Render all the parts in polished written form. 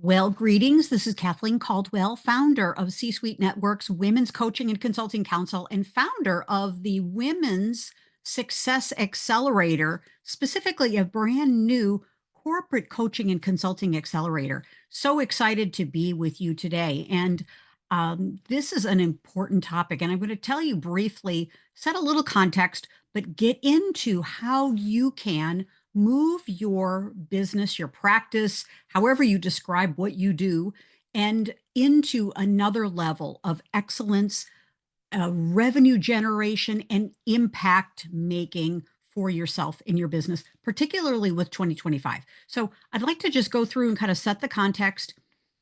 Well, greetings. This is Kathleen Caldwell, founder of C Suite Network's Women's Coaching and Consulting Council and founder of the Women's Success Accelerator, specifically a brand new corporate coaching and consulting accelerator. So excited to be with you today. And this is an important topic. And I'm going to tell you briefly, set a little context, but get into how you can move your business, your practice, however you describe what you do, and into another level of excellence, revenue generation, and impact making for yourself in your business, particularly with 2025. So I'd like to just go through and kind of set the context.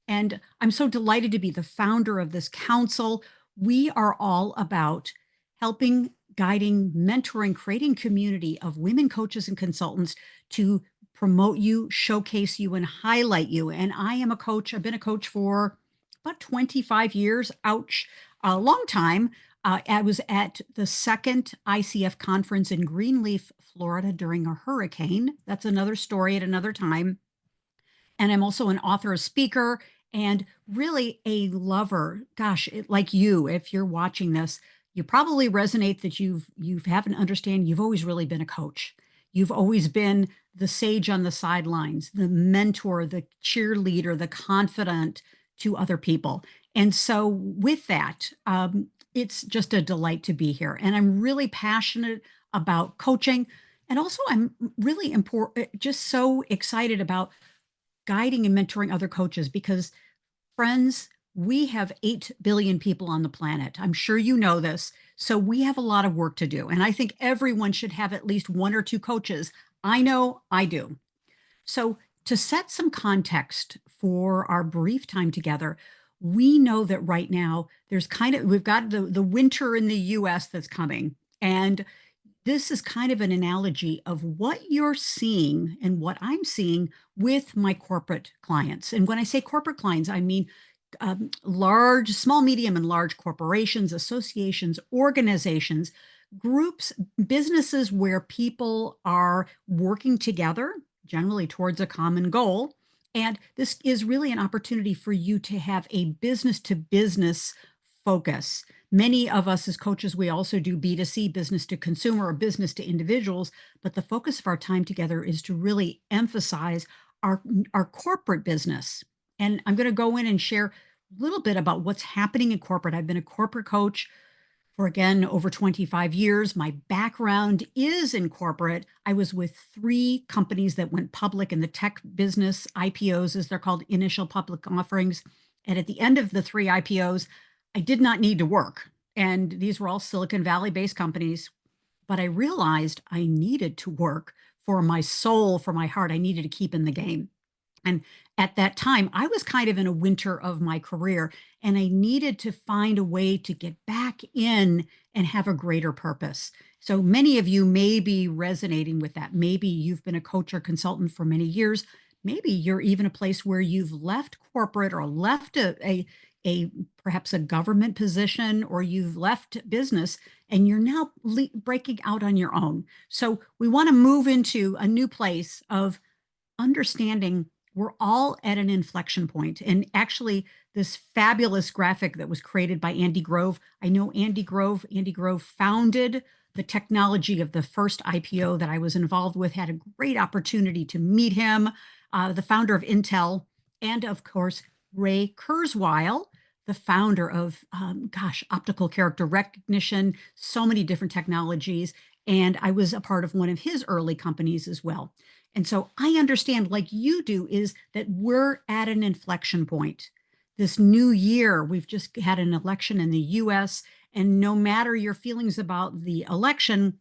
And I'm so delighted to be the founder of this council. We are all about helping, guiding, mentoring, creating community of women coaches and consultants to promote you, showcase you, and highlight you. And I am a coach. I've been a coach for about 25 years. Ouch, a long time. I was at the second ICF conference in Greenleaf, Florida during a hurricane. That's another story at another time. And I'm also an author, a speaker, and really a lover. Gosh, like you, if you're watching this, you probably resonate that you haven't understand. You've always really been a coach. You've always been the sage on the sidelines, the mentor, the cheerleader, the confidant to other people. And so, with that, it's just a delight to be here. And I'm really passionate about coaching. And also, I'm really important, just so excited about guiding and mentoring other coaches because, friends, we have 8 billion people on the planet. I'm sure you know this. So we have a lot of work to do. And I think everyone should have at least one or two coaches. I know I do. So, to set some context for our brief time together, we know that right now we've got the winter in the US that's coming. And this is kind of an analogy of what you're seeing and what I'm seeing with my corporate clients. And when I say corporate clients, I mean large, small, medium, and large corporations, associations, organizations, groups, businesses where people are working together, generally towards a common goal. And this is really an opportunity for you to have a business to business focus. Many of us as coaches, we also do B2C, business to consumer or business to individuals, but the focus of our time together is to really emphasize our corporate business. And I'm going to go in and share a little bit about what's happening in corporate. I've been a corporate coach for, again, over 25 years. My background is in corporate. I was with 3 companies that went public in the tech business, IPOs, as they're called, initial public offerings. And at the end of the 3 IPOs, I did not need to work. And these were all Silicon Valley based companies. But I realized I needed to work for my soul, for my heart. I needed to keep in the game. And at that time, I was kind of in a winter of my career, and I needed to find a way to get back in and have a greater purpose. So many of you may be resonating with that. Maybe you've been a coach or consultant for many years. Maybe you're even a place where you've left corporate or left a perhaps a government position, or you've left business and you're now breaking out on your own. So we want to move into a new place of understanding we're all at an inflection point. And actually, this fabulous graphic that was created by Andy Grove, I know Andy Grove. Andy Grove founded the technology of the first IPO that I was involved with, had a great opportunity to meet him, the founder of Intel, and of course, Ray Kurzweil, the founder of, optical character recognition, so many different technologies. And I was a part of one of his early companies as well. And so I understand, like you do, is that we're at an inflection point. This new year, we've just had an election in the US, and no matter your feelings about the election,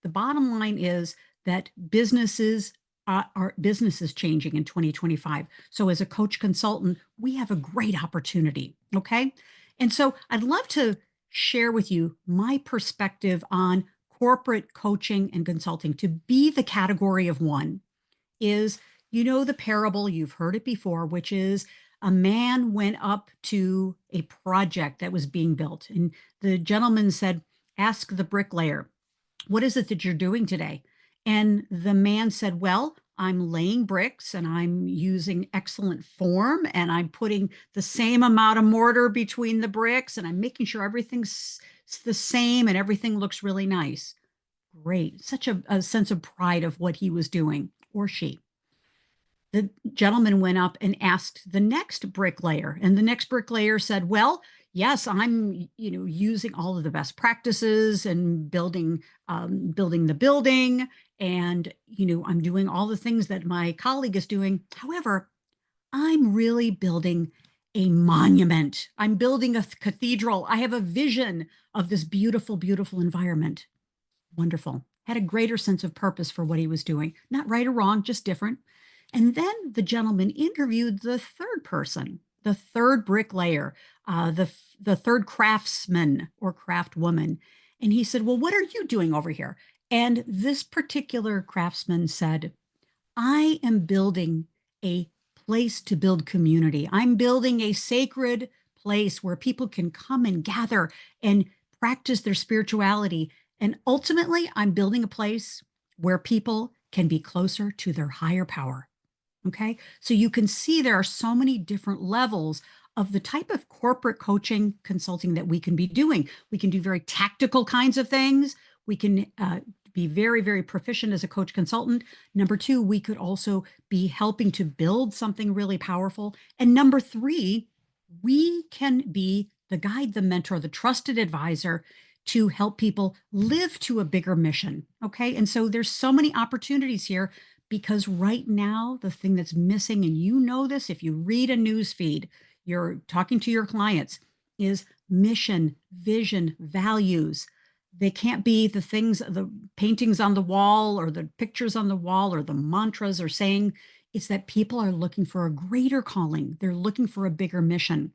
the bottom line is that our business is changing in 2025. So as a coach consultant, we have a great opportunity. Okay. And so I'd love to share with you my perspective on corporate coaching and consulting to be the category of one is, the parable, you've heard it before, which is a man went up to a project that was being built. And the gentleman said, ask the bricklayer, what is it that you're doing today? And the man said, well, I'm laying bricks and I'm using excellent form and I'm putting the same amount of mortar between the bricks and I'm making sure everything's the same and everything looks really nice. Great. Such a sense of pride of what he was doing, or she. The gentleman went up and asked the next bricklayer, and the next bricklayer said, well, yes, I'm, using all of the best practices and building the building, and I'm doing all the things that my colleague is doing. However, I'm really building a monument. I'm building a cathedral. I have a vision of this beautiful, beautiful environment. Wonderful. Had a greater sense of purpose for what he was doing. Not right or wrong, just different. And then the gentleman interviewed the third person, the third bricklayer, the third craftsman or craft woman. And he said, well, what are you doing over here? And this particular craftsman said, I am building a place to build community. I'm building a sacred place where people can come and gather and practice their spirituality. And ultimately, I'm building a place where people can be closer to their higher power. Okay. So you can see there are so many different levels of the type of corporate coaching consulting that we can be doing. We can do very tactical kinds of things. We can be very, very proficient as a coach consultant. Number two, we could also be helping to build something really powerful. And number three, we can be the guide, the mentor, the trusted advisor to help people live to a bigger mission. Okay. And so there's so many opportunities here because right now, the thing that's missing, and you know this if you read a news feed, you're talking to your clients, is mission, vision, values. They can't be the things, the paintings on the wall or the pictures on the wall or the mantras or saying. It's that people are looking for a greater calling. They're looking for a bigger mission.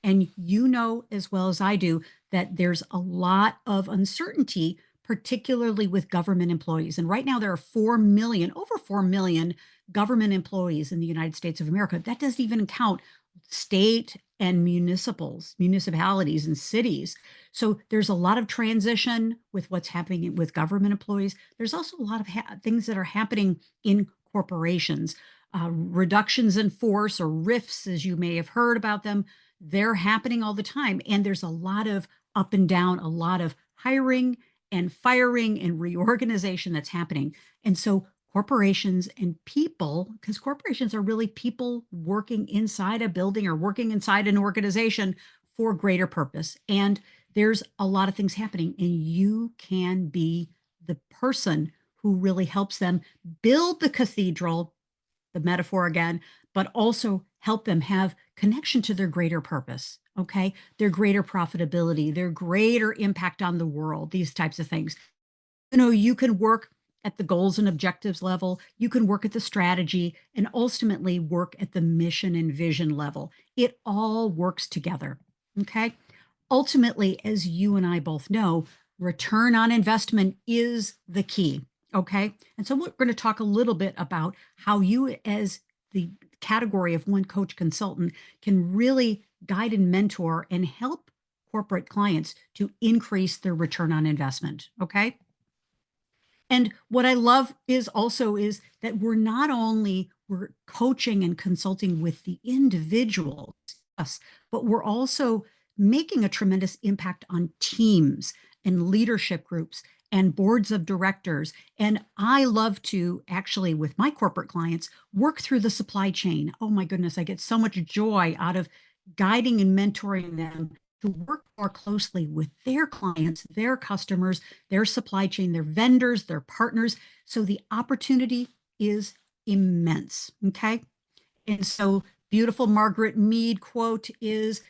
And you know as well as I do that there's a lot of uncertainty, particularly with government employees. And right now there are 4 million, over 4 million government employees in the United States of America. That doesn't even count state and municipalities and cities. So there's a lot of transition with what's happening with government employees. There's also a lot of things that are happening in corporations, reductions in force or rifts, as you may have heard about them. They're happening all the time. And there's a lot of up and down, a lot of hiring and firing and reorganization that's happening. And so corporations and people, because corporations are really people working inside a building or working inside an organization for greater purpose. And there's a lot of things happening, and you can be the person who really helps them build the cathedral, the metaphor again, but also help them have connection to their greater purpose, okay? Their greater profitability, their greater impact on the world, these types of things. You can work at the goals and objectives level, you can work at the strategy, and ultimately work at the mission and vision level. It all works together, okay? Ultimately, as you and I both know, return on investment is the key, okay? And so we're going to talk a little bit about how you, as the category of one coach consultant, can really guide and mentor and help corporate clients to increase their return on investment, okay? And what I love is also is that we're coaching and consulting with the individuals, us, but we're also making a tremendous impact on teams and leadership groups and boards of directors. And I love to actually, with my corporate clients, work through the supply chain. Oh my goodness, I get so much joy out of guiding and mentoring them to work more closely with their clients, their customers, their supply chain, their vendors, their partners. So the opportunity is immense. Okay. And so, beautiful Margaret Mead quote is,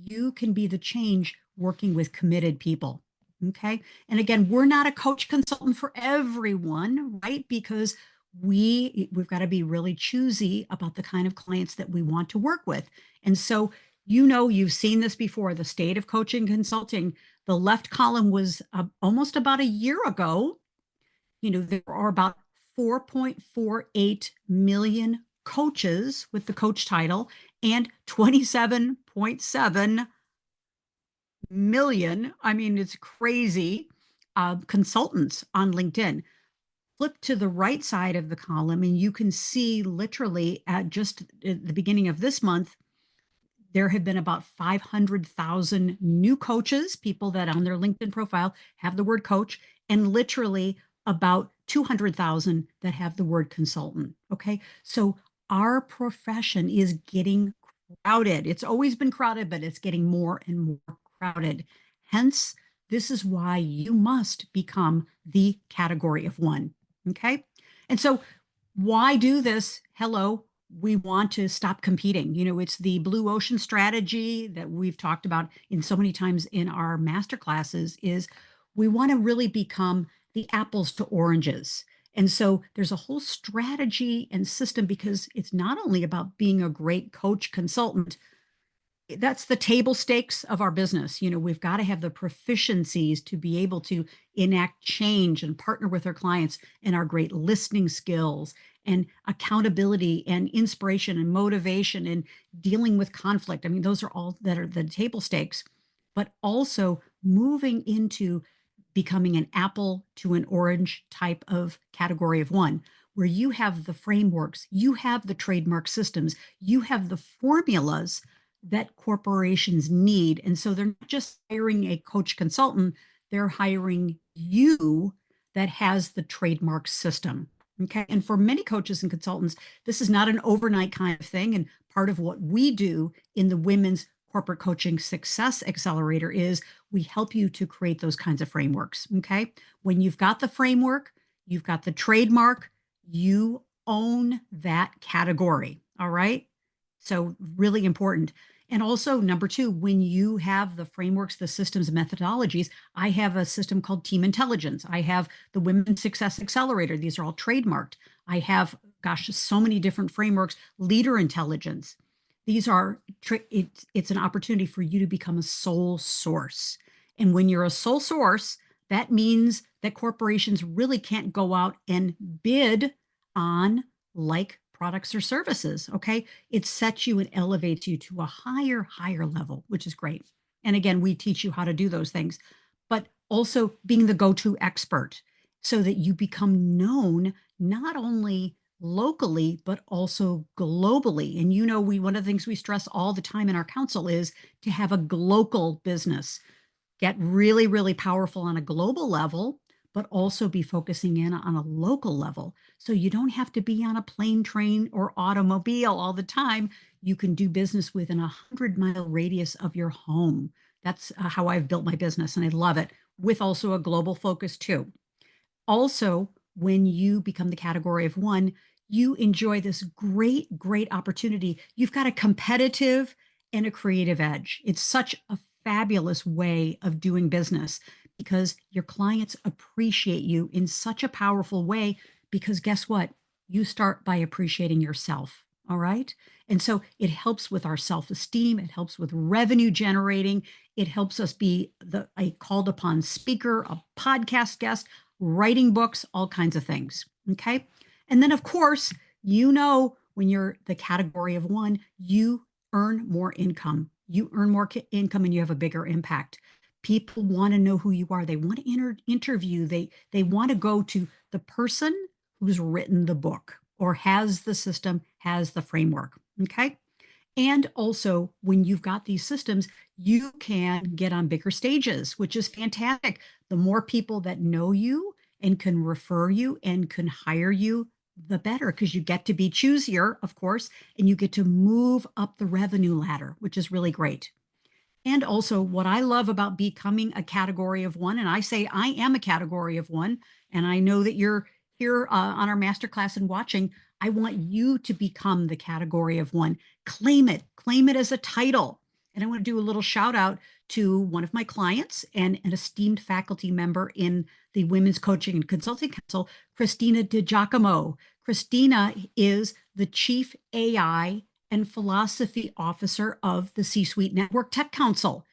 you can be the change working with committed people. Okay. And again, we're not a coach consultant for everyone, right? Because we've got to be really choosy about the kind of clients that we want to work with. And so, you've seen this before, the state of coaching consulting. The left column was almost about a year ago. There are about 4.48 million coaches with the coach title and 27.7 million. I mean, it's crazy. Consultants on LinkedIn. Flip to the right side of the column, and you can see literally at just at the beginning of this month, there have been about 500,000 new coaches, people that on their LinkedIn profile have the word coach, and literally about 200,000 that have the word consultant. Okay. So our profession is getting crowded. It's always been crowded, but it's getting more and more crowded. Hence, this is why you must become the category of one. Okay. And so, why do this? Hello, we want to stop competing. It's the blue ocean strategy that we've talked about in so many times in our master classes is we want to really become the apples to oranges. And so there's a whole strategy and system because it's not only about being a great coach consultant, that's the table stakes of our business. We've got to have the proficiencies to be able to enact change and partner with our clients, and our great listening skills and accountability and inspiration and motivation and dealing with conflict. I mean, those are all that are the table stakes, but also moving into becoming an apple to an orange type of category of one, where you have the frameworks, you have the trademark systems, you have the formulas that corporations need. And so they're not just hiring a coach consultant, they're hiring you that has the trademark system. Okay. And for many coaches and consultants, this is not an overnight kind of thing. And part of what we do in the Women's Corporate Coaching Success Accelerator is we help you to create those kinds of frameworks. Okay. When you've got the framework, you've got the trademark, you own that category. All right. So, really important. And also, number two, when you have the frameworks, the systems, and methodologies, I have a system called Team Intelligence. I have the Women's Success Accelerator. These are all trademarked. I have, gosh, so many different frameworks, Leader Intelligence. These are, it's an opportunity for you to become a sole source. And when you're a sole source, that means that corporations really can't go out and bid on like products or services. Okay. It sets you and elevates you to a higher level, which is great. And again, we teach you how to do those things, but also being the go-to expert so that you become known not only locally, but also globally. And one of the things we stress all the time in our council is to have a global business, get really, really powerful on a global level, but also be focusing in on a local level. So you don't have to be on a plane, train, or automobile all the time. You can do business within 100-mile radius of your home. That's how I've built my business, and I love it, with also a global focus too. Also, when you become the category of one, you enjoy this great opportunity. You've got a competitive and a creative edge. It's such a fabulous way of doing business because your clients appreciate you in such a powerful way. Because guess what? You start by appreciating yourself. All right. And so it helps with our self esteem. It helps with revenue generating. It helps us be a called upon speaker, a podcast guest, writing books, all kinds of things. Okay. And then, of course, when you're the category of one, you earn more income. You earn more income and you have a bigger impact. People want to know who you are. They want to interview. They want to go to the person who's written the book or has the system, has the framework. Okay. And also, when you've got these systems, you can get on bigger stages, which is fantastic. The more people that know you and can refer you and can hire you, the better, because you get to be choosier, of course, and you get to move up the revenue ladder, which is really great. And also, what I love about becoming a category of one, and I say I am a category of one, and I know that you're here on our masterclass and watching, I want you to become the category of one. Claim it as a title. And I want to do a little shout out to one of my clients and an esteemed faculty member in the Women's Coaching and Consulting Council, Christina DiGiacomo. Christina is the Chief AI and Philosophy Officer of the C-Suite Network Tech Council.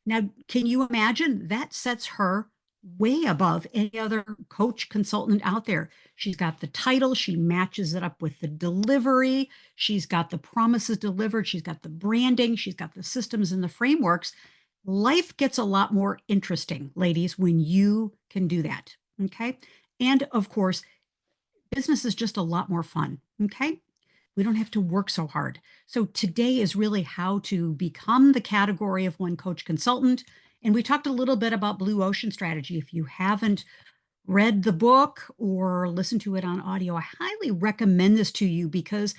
Now, can you imagine? That sets her way above any other coach consultant out there. She's got the title, she matches it up with the delivery, she's got the promises delivered, she's got the branding, she's got the systems and the frameworks. Life gets a lot more interesting, ladies, when you can do that. Okay. And of course, business is just a lot more fun. Okay. We don't have to work so hard. So today is really how to become the category of one coach consultant. And we talked a little bit about blue ocean strategy. If you haven't read the book or listened to it on audio, I highly recommend this to you because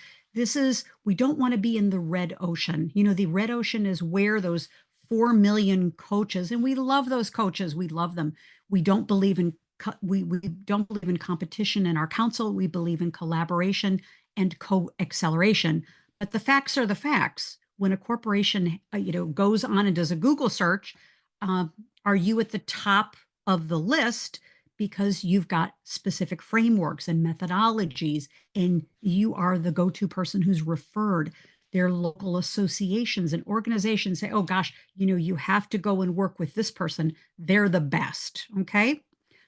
we don't want to be in the red ocean. The red ocean is where those 4 million coaches, and we love those coaches, we love them. We don't believe in we don't believe in competition in our council. We believe in collaboration and co-acceleration. But the facts are the facts. When a corporation, goes on and does a Google search, uh, are you at the top of the list because you've got specific frameworks and methodologies, and you are the go-to person who's referred. Their local associations and organizations say, oh gosh, you have to go and work with this person. They're the best. Okay.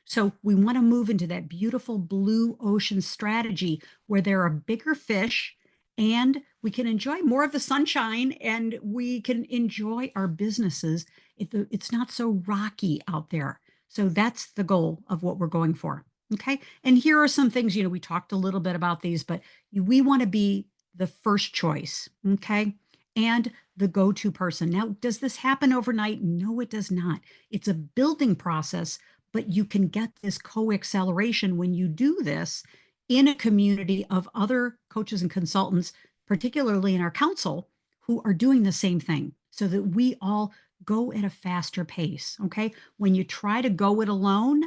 So we want to move into that beautiful blue ocean strategy where there are bigger fish and we can enjoy more of the sunshine and we can enjoy our businesses. It's not so rocky out there. So that's the goal of what we're going for. Okay. And here are some things, we talked a little bit about these, but we want to be the first choice. Okay. And the go to person. Now, does this happen overnight? No, it does not. It's a building process, but you can get this co-acceleration when you do this in a community of other coaches and consultants, particularly in our council, who are doing the same thing so that we all go at a faster pace. Okay. When you try to go it alone,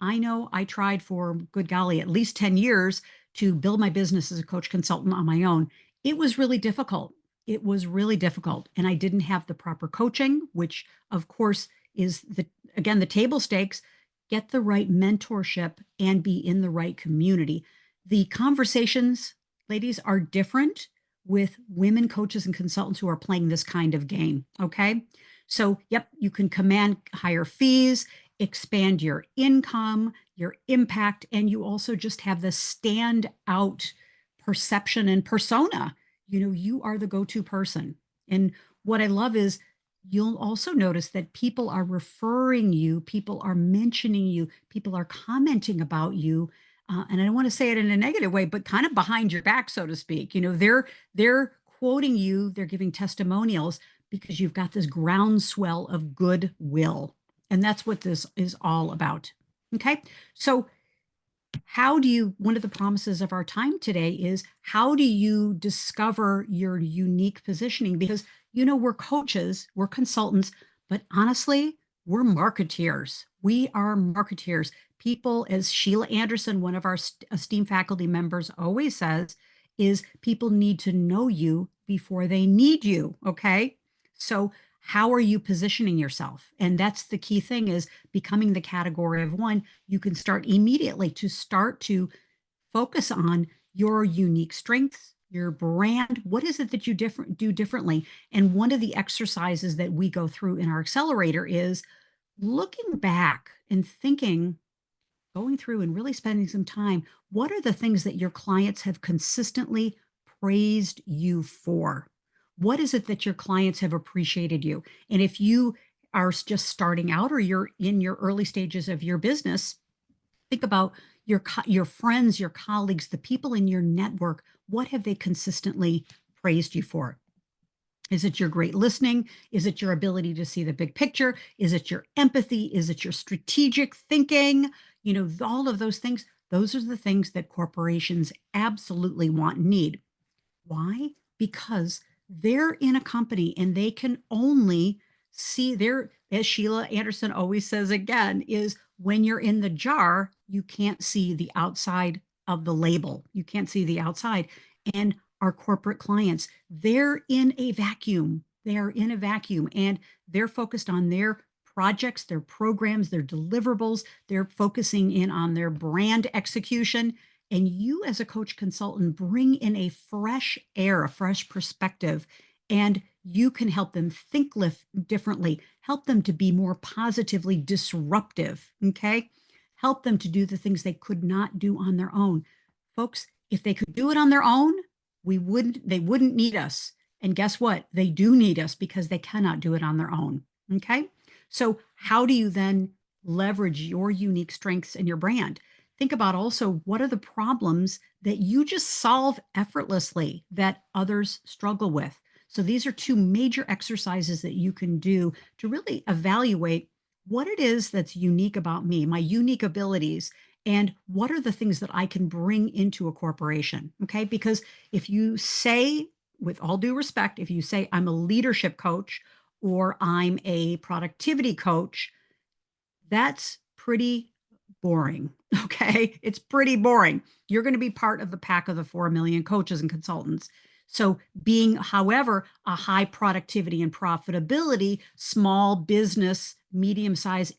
I know I tried for, good golly, at least 10 years to build my business as a coach consultant on my own. It was really difficult. It was really difficult. And I didn't have the proper coaching, which of course is again, the table stakes. Get the right mentorship and be in the right community. The conversations, ladies, are different with women coaches and consultants who are playing this kind of game. Okay. So, yep, you can command higher fees, expand your income, your impact, and you also just have the standout perception and persona. You are the go to person. And what I love is you'll also notice that people are referring you, people are mentioning you, people are commenting about you. And I don't want to say it in a negative way, but kind of behind your back, so to speak. They're quoting you, they're giving testimonials because you've got this groundswell of goodwill. And that's what this is all about. Okay. So one of the promises of our time today is how do you discover your unique positioning? Because, we're coaches, we're consultants, but honestly, we're marketeers. We are marketeers. People, as Sheila Anderson, one of our esteemed faculty members, always says, is people need to know you before they need you. Okay. So how are you positioning yourself? And that's the key thing, is becoming the category of one. You can start immediately to focus on your unique strengths, your brand. What is it that you do differently? And one of the exercises that we go through in our accelerator is looking back and going through and really spending some time. What are the things that your clients have consistently praised you for? What is it that your clients have appreciated you? And if you are just starting out or you're in your early stages of your business, think about your friends, your colleagues, the people in your network. What have they consistently praised you for? Is it your great listening? Is it your ability to see the big picture? Is it your empathy? Is it your strategic thinking? All of those things. Those are the things that corporations absolutely want and need. Why? Because they're in a company and they can only see as Sheila Anderson always says again, is when you're in the jar, you can't see the outside of the label. You can't see the outside. And our corporate clients, they're in a vacuum. They are in a vacuum and they're focused on their projects, their programs, their deliverables. They're focusing in on their brand execution. And you, as a coach consultant, bring in a fresh air, a fresh perspective, and you can help them think differently, help them to be more positively disruptive. Okay. Help them to do the things they could not do on their own. Folks, if they could do it on their own, they wouldn't need us. And guess what? They do need us because they cannot do it on their own. Okay. So how do you then leverage your unique strengths and your brand? think about also what are the problems that you just solve effortlessly that others struggle with. So these are two major exercises that you can do to really evaluate what it is that's unique about me, my unique abilities, and what are the things that I can bring into a corporation. Okay. Because if you say, with all due respect, if you say I'm a leadership coach or I'm a productivity coach, that's pretty boring. Okay. It's pretty boring. You're going to be part of the pack of the 4 million coaches and consultants. So, being, however, a high productivity and profitability, small business, medium sized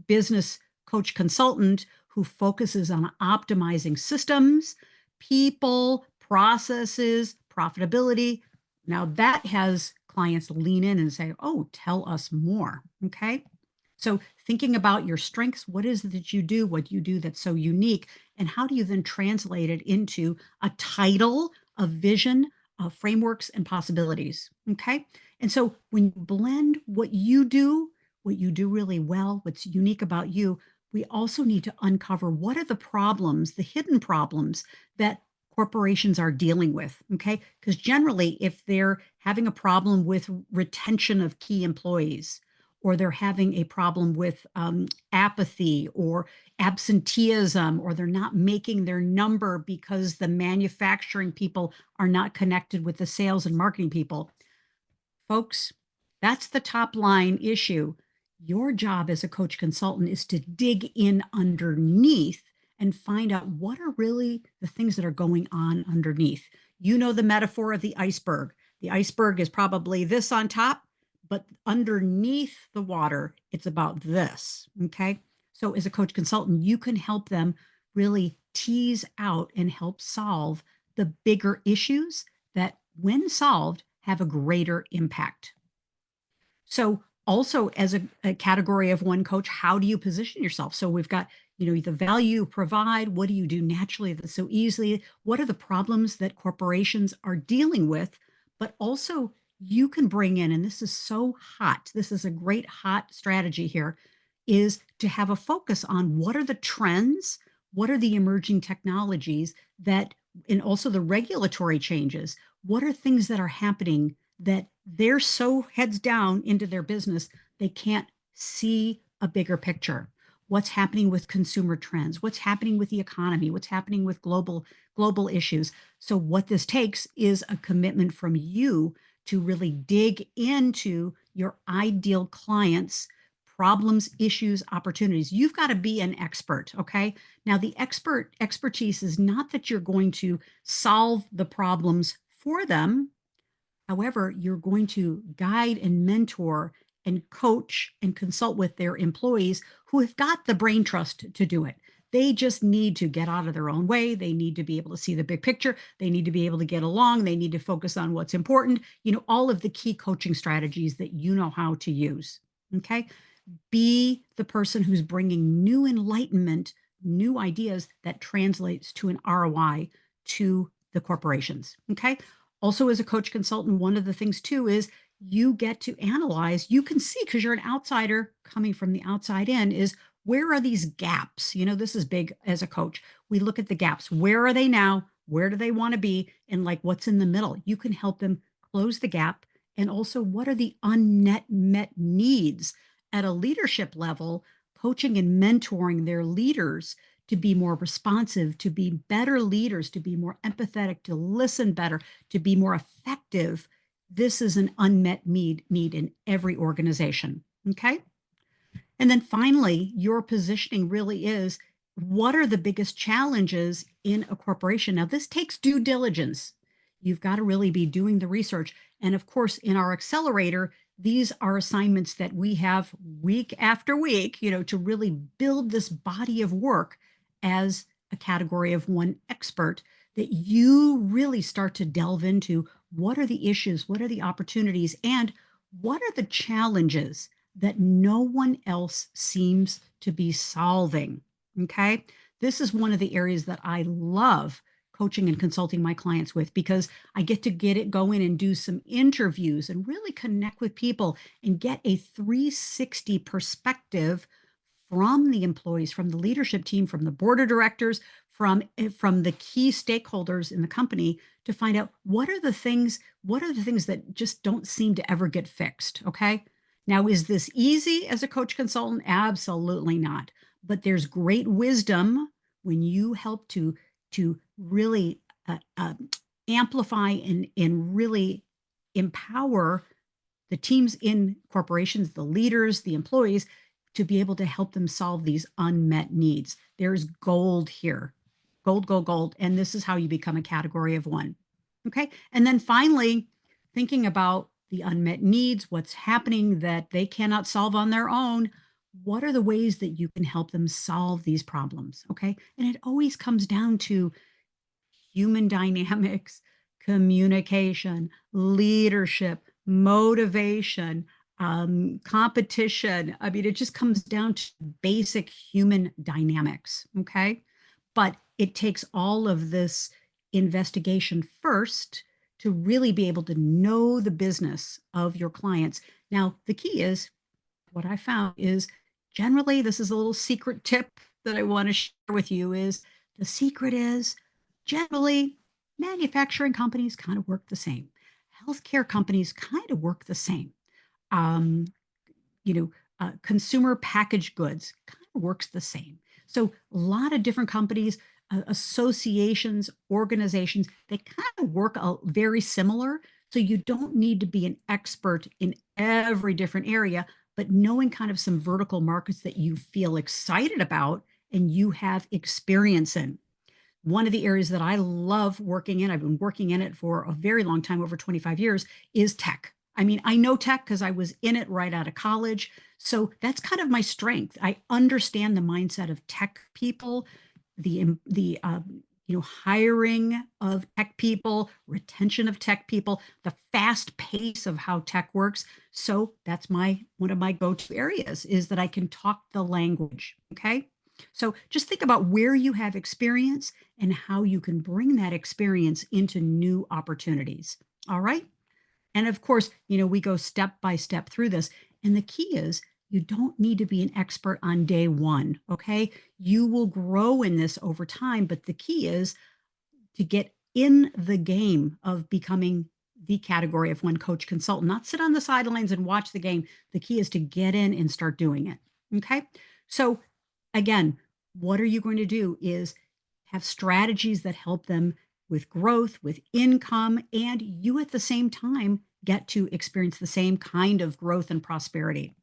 business coach consultant who focuses on optimizing systems, people, processes, profitability. Now, that has clients lean in and say, oh, tell us more. Okay. So, thinking about your strengths, what is it that you do, what you do that's so unique, and how do you then translate it into a title, a vision, frameworks, and possibilities? Okay. And so, when you blend what you do really well, what's unique about you, we also need to uncover what are the problems, the hidden problems that corporations are dealing with. Okay. Because generally, if they're having a problem with retention of key employees, or they're having a problem with apathy or absenteeism, or they're not making their number because the manufacturing people are not connected with the sales and marketing people. Folks, that's the top line issue. Your job as a coach consultant is to dig in underneath and find out what are really the things that are going on underneath. You know the metaphor of the iceberg. The iceberg is probably this on top, but underneath the water, it's about this. Okay. So, as a coach consultant, you can help them really tease out and help solve the bigger issues that, when solved, have a greater impact. So, also as a category of one coach, how do you position yourself? So we've got, the value you provide. What do you do naturally that's so easily? What are the problems that corporations are dealing with? But also, you can bring in, and this is so hot. This is a great hot strategy here, is to have a focus on what are the trends, what are the emerging technologies that, and also the regulatory changes. What are things that are happening that they're so heads down into their business, they can't see a bigger picture? What's happening with consumer trends? What's happening with the economy? What's happening with global issues? So what this takes is a commitment from you to really dig into your ideal clients' problems, issues, opportunities. You've got to be an expert, okay? Now, the expertise is not that you're going to solve the problems for them. However, you're going to guide and mentor and coach and consult with their employees who have got the brain trust to do it. They just need to get out of their own way. They need to be able to see the big picture. They need to be able to get along. They need to focus on what's important. All of the key coaching strategies that you know how to use. Okay. Be the person who's bringing new enlightenment, new ideas that translates to an ROI to the corporations. Okay. Also, as a coach consultant, one of the things too is you get to analyze, you can see, because you're an outsider coming from the outside in, is where are these gaps? This is big as a coach. We look at the gaps. Where are they now? Where do they want to be? And like what's in the middle? You can help them close the gap. And also, what are the unmet needs at a leadership level, coaching and mentoring their leaders to be more responsive, to be better leaders, to be more empathetic, to listen better, to be more effective. This is an unmet need in every organization. Okay. And then finally, your positioning really is, what are the biggest challenges in a corporation? Now, this takes due diligence. You've got to really be doing the research. And of course, in our accelerator, these are assignments that we have week after week, to really build this body of work as a category of one expert, that you really start to delve into what are the issues, what are the opportunities, and what are the challenges that no one else seems to be solving. Okay. This is one of the areas that I love coaching and consulting my clients with, because I get it go in and do some interviews and really connect with people and get a 360 perspective from the employees, from the leadership team, from the board of directors, from the key stakeholders in the company to find out what are the things that just don't seem to ever get fixed. Okay. Now, is this easy as a coach consultant? Absolutely not. But there's great wisdom when you help to really amplify and really empower the teams in corporations, the leaders, the employees, to be able to help them solve these unmet needs. There's gold here. Gold, gold, gold. And this is how you become a category of one. Okay. And then finally, thinking about the unmet needs, what's happening that they cannot solve on their own. What are the ways that you can help them solve these problems? Okay. And it always comes down to human dynamics, communication, leadership, motivation, competition. I mean, it just comes down to basic human dynamics. Okay. But it takes all of this investigation first to really be able to know the business of your clients. Now, the key is what I found is generally this is a little secret tip that I want to share with you is the secret is generally manufacturing companies kind of work the same. Healthcare companies kind of work the same. Um, consumer packaged goods kind of works the same. So a lot of different companies, associations, organizations, they kind of work very similar. So you don't need to be an expert in every different area, but knowing kind of some vertical markets that you feel excited about and you have experience in. One of the areas that I love working in, I've been working in it for a very long time, over 25 years, is tech. I mean, I know tech because I was in it right out of college. So that's kind of my strength. I understand the mindset of tech people, the hiring of tech people, retention of tech people, the fast pace of how tech works. So that's my one of my go-to areas is that I can talk the language. Okay. So just think about where you have experience and how you can bring that experience into new opportunities. All right. And of course, we go step by step through this. And the key is you don't need to be an expert on day one. Okay. You will grow in this over time. But the key is to get in the game of becoming the category of one coach consultant, not sit on the sidelines and watch the game. The key is to get in and start doing it. Okay. So again, what are you going to do is have strategies that help them with growth, with income, and you at the same time get to experience the same kind of growth and prosperity.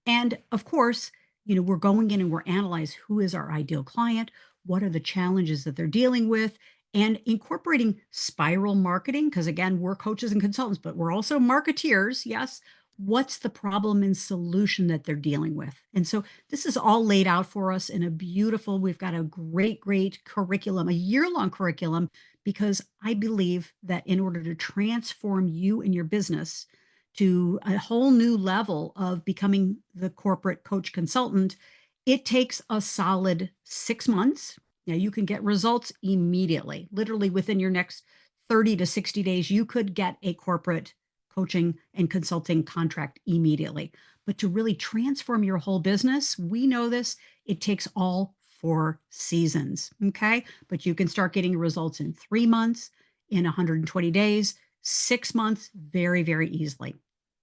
And of course, we're going in and we're analyze who is our ideal client, what are the challenges that they're dealing with, and incorporating spiral marketing. Because again, we're coaches and consultants, but we're also marketeers. Yes. What's the problem and solution that they're dealing with? And so this is all laid out for us in a beautiful, we've got a great, great curriculum, a year-long curriculum, because I believe that in order to transform you and your business, to a whole new level of becoming the corporate coach consultant, it takes a solid 6 months. Now, you can get results immediately, literally within your next 30 to 60 days, you could get a corporate coaching and consulting contract immediately. But to really transform your whole business, we know this, it takes all 4 seasons. Okay. But you can start getting results in 3 months, in 120 days, 6 months, very, very easily.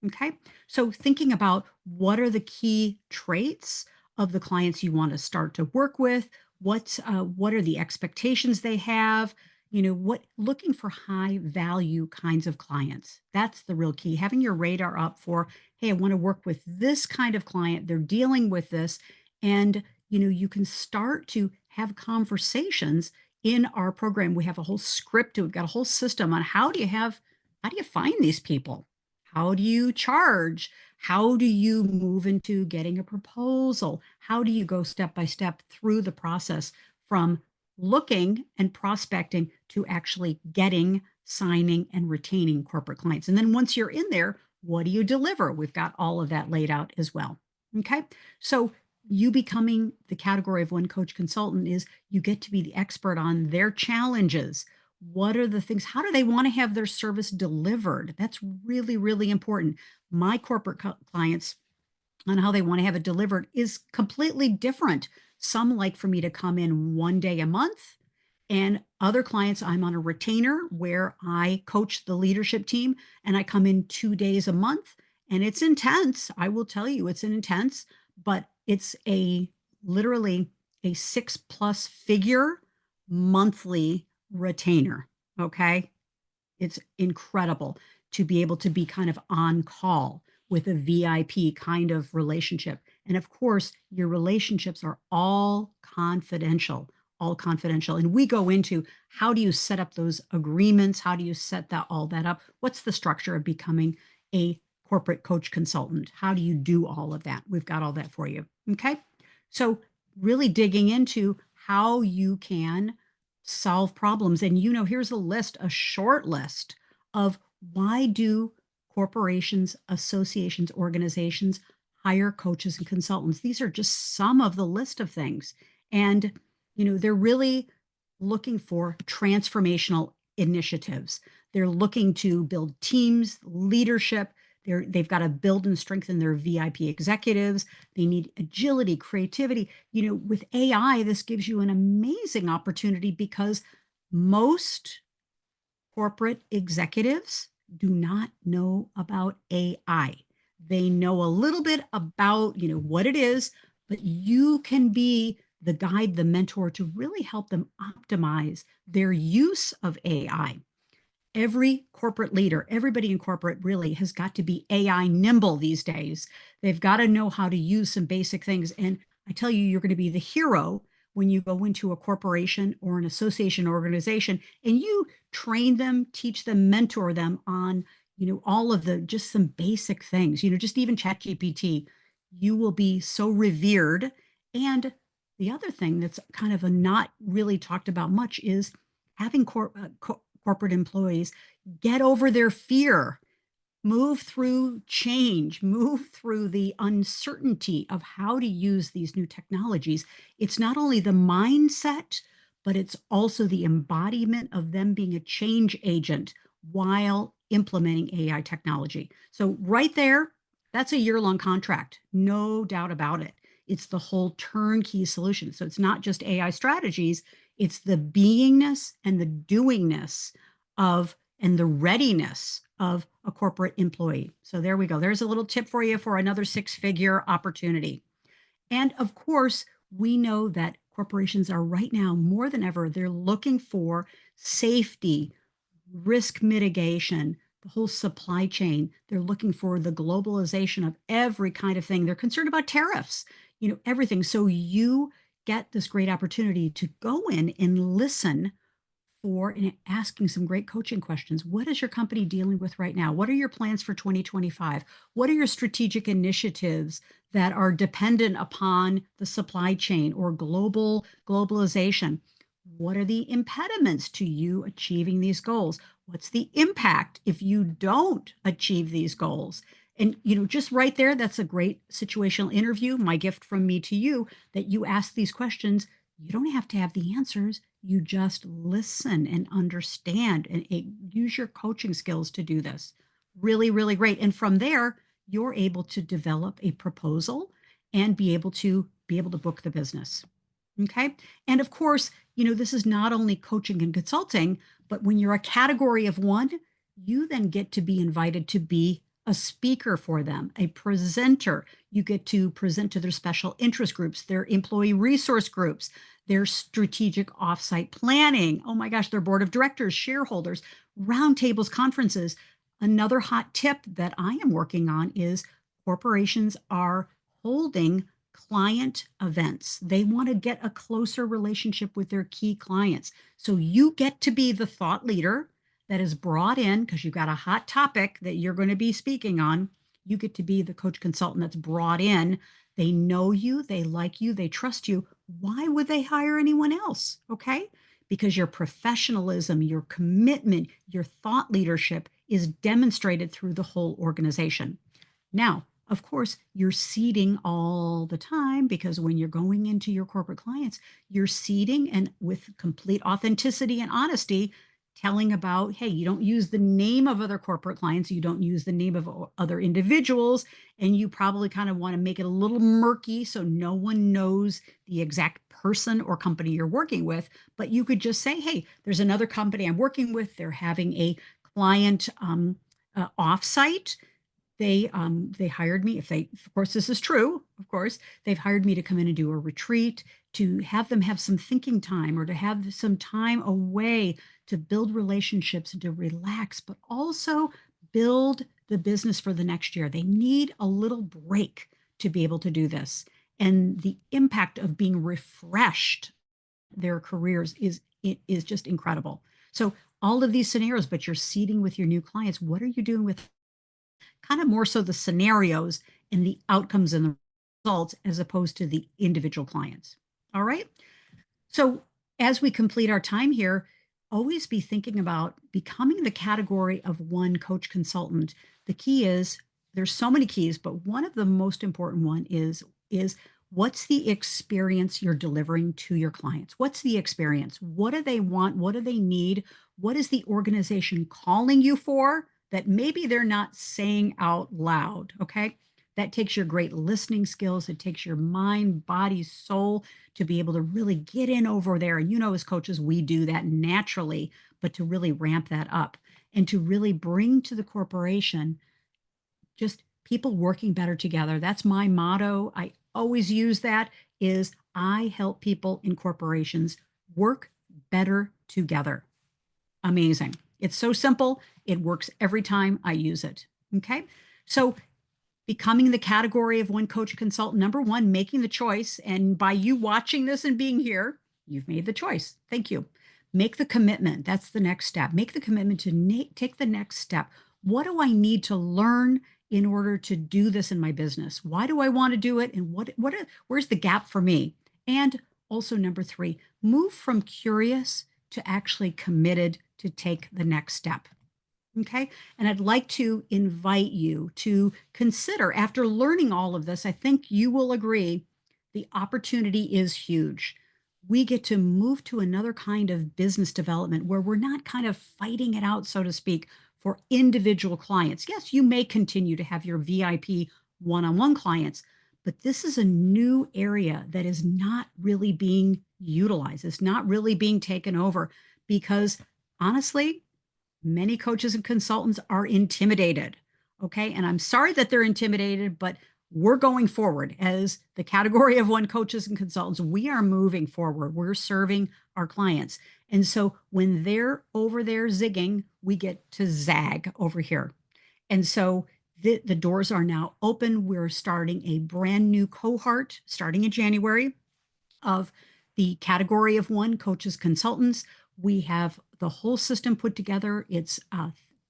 Okay. So thinking about what are the key traits of the clients you want to start to work with, what are the expectations they have, what looking for high value kinds of clients. That's the real key. Having your radar up for, hey, I want to work with this kind of client. They're dealing with this. And, you can start to have conversations in our program. We have a whole script, we've got a whole system on how do you find these people? How do you charge? How do you move into getting a proposal? How do you go step by step through the process from looking and prospecting to actually getting, signing, and retaining corporate clients? And then once you're in there, what do you deliver? We've got all of that laid out as well. Okay. So you becoming the category of one coach consultant is you get to be the expert on their challenges. What are the things? How do they want to have their service delivered? That's really, really important. My corporate clients, on how they want to have it delivered is completely different. Some like for me to come in 1 day a month, and other clients, I'm on a retainer where I coach the leadership team and I come in 2 days a month. And it's intense. I will tell you, it's an intense, but it's a literally a 6+ figure monthly retainer. Okay. It's incredible to be able to be kind of on call with a VIP kind of relationship. And of course, your relationships are all confidential, all confidential. And we go into how do you set up those agreements? How do you set that all that up? What's the structure of becoming a corporate coach consultant? How do you do all of that? We've got all that for you. Okay. So really digging into how you can solve problems. And here's a list, a short list of why do corporations, associations, organizations hire coaches and consultants. These are just some of the list of things. And, they're really looking for transformational initiatives. They're looking to build teams, leadership. They've got to build and strengthen their VIP executives. They need agility, creativity. With AI, this gives you an amazing opportunity because most corporate executives do not know about AI. They know a little bit about, what it is, but you can be the guide, the mentor to really help them optimize their use of AI. Every corporate leader, everybody in corporate really has got to be AI nimble these days. They've got to know how to use some basic things. And I tell you, you're going to be the hero when you go into a corporation or an association organization and you train them, teach them, mentor them on, all of the just some basic things, just even chat GPT. You will be so revered. And the other thing that's kind of a not really talked about much is having corporate employees get over their fear, move through change, move through the uncertainty of how to use these new technologies. It's not only the mindset, but it's also the embodiment of them being a change agent while implementing AI technology. So, right there, that's a year-long contract, no doubt about it. It's the whole turnkey solution. So, it's not just AI strategies, it's the beingness and the doingness of and the readiness of a corporate employee. So there we go. There's a little tip for you for another six-figure opportunity. And of course, we know that corporations are right now more than ever, they're looking for safety, risk mitigation, the whole supply chain. They're looking for the globalization of every kind of thing. They're concerned about tariffs, everything. So you get this great opportunity to go in and listen for and asking some great coaching questions. What is your company dealing with right now? What are your plans for 2025? What are your strategic initiatives that are dependent upon the supply chain or globalization? What are the impediments to you achieving these goals? What's the impact if you don't achieve these goals? And just right there, that's a great situational interview. My gift from me to you that you ask these questions. You don't have to have the answers. You just listen and understand and use your coaching skills to do this. Really, really great. And from there, you're able to develop a proposal and be able to book the business. Okay. And of course, this is not only coaching and consulting, but when you're a category of one, you then get to be invited to be a speaker for them, a presenter. You get to present to their special interest groups, their employee resource groups, their strategic offsite planning. Oh my gosh, their board of directors, shareholders, roundtables, conferences. Another hot tip that I am working on is corporations are holding client events. They want to get a closer relationship with their key clients. So you get to be the thought leader that is brought in because you've got a hot topic that you're going to be speaking on. You get to be the coach consultant that's brought in. They know you, they like you, they trust you. Why would they hire anyone else? Okay. Because your professionalism, your commitment, your thought leadership is demonstrated through the whole organization. Now, of course, you're seeding all the time because when you're going into your corporate clients, you're seeding and with complete authenticity and honesty, telling about, hey, you don't use the name of other corporate clients, you don't use the name of other individuals, and you probably kind of want to make it a little murky so no one knows the exact person or company you're working with. But you could just say, hey, there's another company I'm working with. They're having a client offsite. They hired me. If they, of course, this is true. Of course, they've hired me to come in and do a retreat, to have them have some thinking time, or to have some time away to build relationships and to relax, but also build the business for the next year. They need a little break to be able to do this. And the impact of being refreshed their careers is just incredible. So all of these scenarios, but you're seeding with your new clients. What are you doing with kind of more so the scenarios and the outcomes and the results as opposed to the individual clients? All right. So, as we complete our time here, always be thinking about becoming the category of one coach consultant. The key is there's so many keys, but one of the most important one is what's the experience you're delivering to your clients? What's the experience? What do they want? What do they need? What is the organization calling you for that maybe they're not saying out loud? Okay. That takes your great listening skills. It takes your mind, body, soul to be able to really get in over there. And as coaches, we do that naturally, but to really ramp that up and to really bring to the corporation just people working better together. That's my motto. I always use that is I help people in corporations work better together. Amazing. It's so simple. It works every time I use it. Okay. So becoming the category of one coach consultant. Number one, making the choice. And by you watching this and being here, you've made the choice. Thank you. Make the commitment. That's the next step. Make the commitment to take the next step. What do I need to learn in order to do this in my business? Why do I want to do it? And where's the gap for me? And also, number three, move from curious to actually committed to take the next step. Okay. And I'd like to invite you to consider, after learning all of this, I think you will agree the opportunity is huge. We get to move to another kind of business development where we're not kind of fighting it out, so to speak, for individual clients. Yes, you may continue to have your VIP one on one clients, but this is a new area that is not really being utilized. It's not really being taken over because honestly, many coaches and consultants are intimidated. Okay. And I'm sorry that they're intimidated, but we're going forward as the category of one coaches and consultants. We are moving forward. We're serving our clients. And so when they're over there zigging, we get to zag over here. And so the doors are now open. We're starting a brand new cohort starting in January of the category of one coaches consultants. We have the whole system put together. It's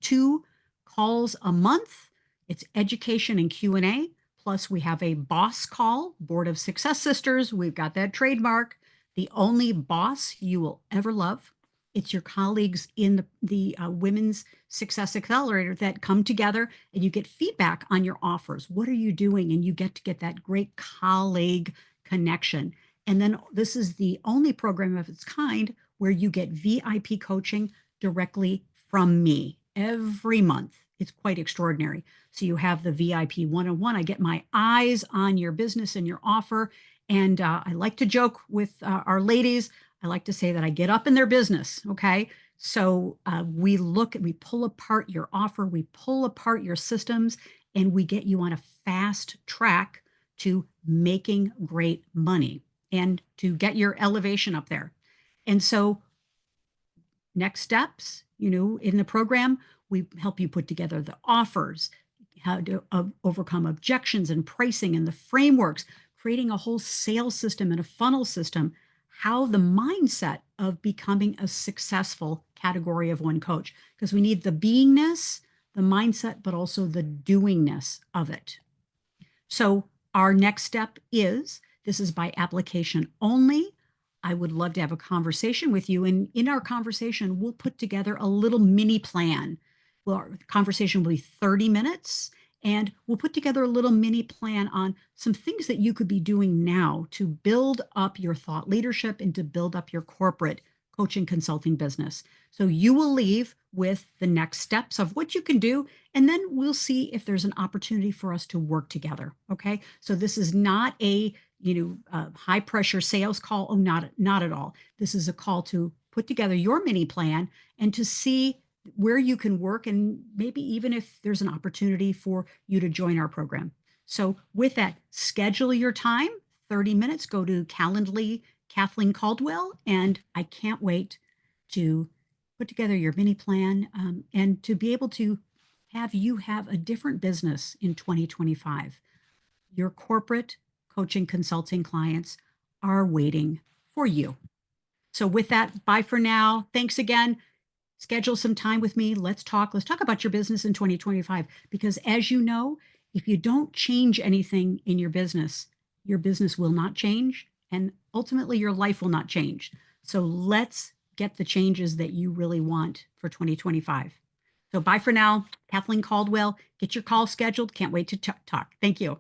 2 calls a month. It's education and Q&A. Plus we have a boss call, Board of Success Sisters. We've got that trademark. The only boss you will ever love. It's your colleagues in the Women's Success Accelerator that come together and you get feedback on your offers. What are you doing? And you get to get that great colleague connection. And then this is the only program of its kind where you get VIP coaching directly from me every month. It's quite extraordinary. So you have the VIP one-on-one. I get my eyes on your business and your offer. And I like to joke with our ladies. I like to say that I get up in their business. Okay. So we pull apart your offer, we pull apart your systems, and we get you on a fast track to making great money and to get your elevation up there. And so next steps, in the program, we help you put together the offers, how to overcome objections and pricing and the frameworks, creating a whole sales system and a funnel system, how the mindset of becoming a successful category of one coach, because we need the beingness, the mindset, but also the doingness of it. So our next step is, this is by application only. I would love to have a conversation with you. And in our conversation, we'll put together a little mini plan. Well, our conversation will be 30 minutes, and we'll put together a little mini plan on some things that you could be doing now to build up your thought leadership and to build up your corporate coaching consulting business. So you will leave with the next steps of what you can do, and then we'll see if there's an opportunity for us to work together. Okay. So this is not a high pressure sales call. Oh, not at all. This is a call to put together your mini plan and to see where you can work, and maybe even if there's an opportunity for you to join our program. So with that, schedule your time, 30 minutes, go to Calendly, Kathleen Caldwell, and I can't wait to put together your mini plan, and to be able to have you have a different business in 2025. Your corporate coaching consulting clients are waiting for you. So with that, bye for now. Thanks again. Schedule some time with me. Let's talk. Let's talk about your business in 2025. Because as you know, if you don't change anything in your business will not change. And ultimately, your life will not change. So let's get the changes that you really want for 2025. So bye for now. Kathleen Caldwell, get your call scheduled. Can't wait to talk. Thank you.